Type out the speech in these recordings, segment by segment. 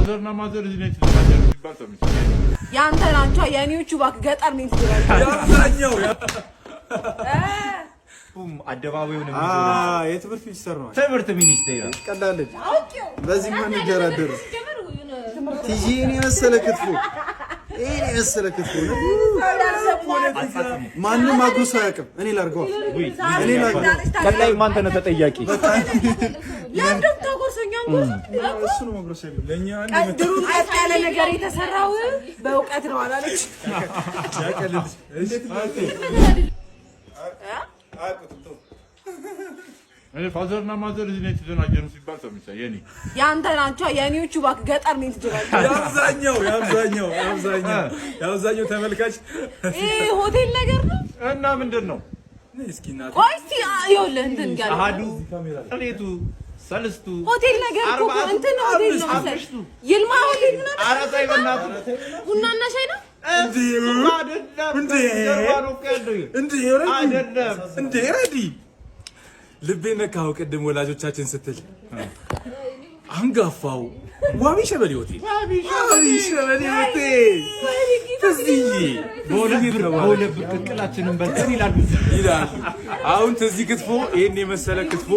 ፋዘርና ማዘር እዚህ ነች ተናገር ሲባል ሰምቼ ያንተ ናቸው የኔዎቹ ባክ ገጠር ነው ትግራይ ያዛኛው አደባባዩን የትምህርት ሚኒስተር ነው ትምህርት ሚኒስቴር ቀላልኝ በዚህ ማን ይደራደር ቲጂን የመሰለ ክትፎ እኔ የመሰለ ክትፎ ነው ማንንም አጉሳ ያቀም እኔ ላርገው እኔ ላርገው ቀላይ ማን ተነ ተጠያቂ ለምን ታጎርሰኛም እሱ ነው መግረስ ያለው ለኛ አንድ ድሩ ያለ ነገር የተሰራው በእውቀት ነው አላለች ያቀልል እንዴት እኔ ፋዘርና ማዘር እዚህ ነች ተናገር ሲባል ሰምቼ የኔ ያንተ ናቸው የኔዎቹ ባክ ገጠር ነው ትግራይ ያዛኛው ተመልካች ሆቴል ነገር ነው እና ምንድነው እስኪና ቆይ እስቲ ይኸውልህ እንትን ጋር አሃዱ ሰሌቱ ሰልስቱ ሆቴል ነገር እኮ እንትን ሆቴል ነው መሰለኝ ይልማ ሆቴል ነው አራታ ይበናት ቡናና ሻይ ነው እንዴ ረዲ ልቤ ነካው ቅድም ወላጆቻችን ስትል አንጋፋው ዋቢ ሸበሌ ሆቴል በሁለት ብር ቅቅላችንን በልተን ይላሉ አሁን ተዚህ ክትፎ ይሄን የመሰለ ክትፎ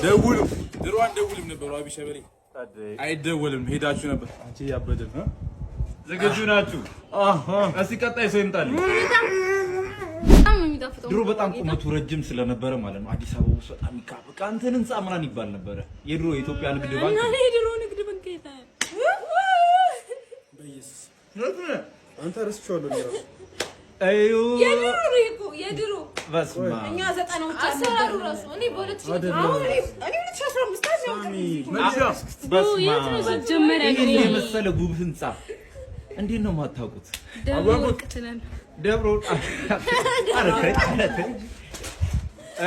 ደውሉ ድሮን ደውልም ነበር ዋቢ ሸበሌ አይደወልም ሄዳችሁ ነበር አንቺ ያበደም ዝግጁ ናችሁ እስቲ ቀጣይ ሰው ይምጣል ድሮ በጣም ቁመቱ ረጅም ስለነበረ ማለት ነው አዲስ አበባ ውስጥ በጣም ይካበቃ እንትን ህንጻ ምናምን ይባል ነበር የድሮ የኢትዮጵያ ንግድ ባንክ እና የድሮ ንግድ ባንክ የታ በኢየሱስ አንተ ረስቼዋለሁ ነው አዩ የድሮ በስማ እኛ 90ዎች አሰራሩ ራሱ እኔ በ2000 አሁን እኔ 2015 በስማ መጀመሪያ ግን የመሰለ ጉብ ህንጻ እንዴት ነው የማታውቁት ደብሮቅትናል ደብሮ አረከኝ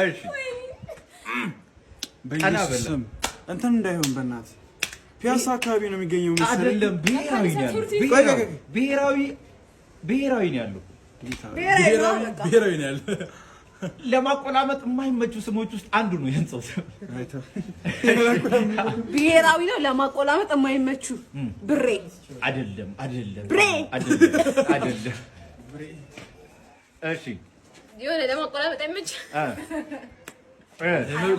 እሺ በኢየሱስም እንትን እንዳይሆን በእናት ፒያሳ አካባቢ ነው የሚገኘው መሰለኝ አይደለም ብሔራዊ ነው ያለው ብሔራዊ ነው ያለው ለማቆላመጥ የማይመቹ ስሞች ውስጥ አንዱ ነው የህንጻው ስም ብሔራዊ ነው ለማቆላመጥ የማይመቹ ብሬ አይደለም ብሬ አይደለም እሺ የሆነ ለማቆላመጥ አይመች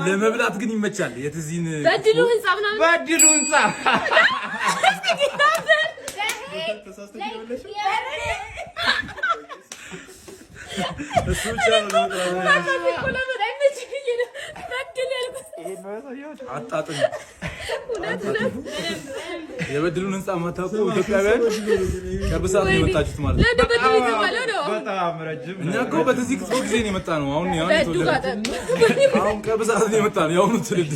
ለመብላት ግን ይመቻል የትዚን በድሉ ህንጻ ምናምን በድሉ ህንጻ እሱ ቻው አጣጥም የበድሉን ህንጻ ማታውቁ ኢትዮጵያውያን ከብሳት ነው የመጣችሁት ማለት ነው በጣም ረጅም እኛ እኮ በዚህ ጊዜ ነው የመጣ ነው አሁን ከብሳት ነው የመጣ ነው ያው ነው ትልድ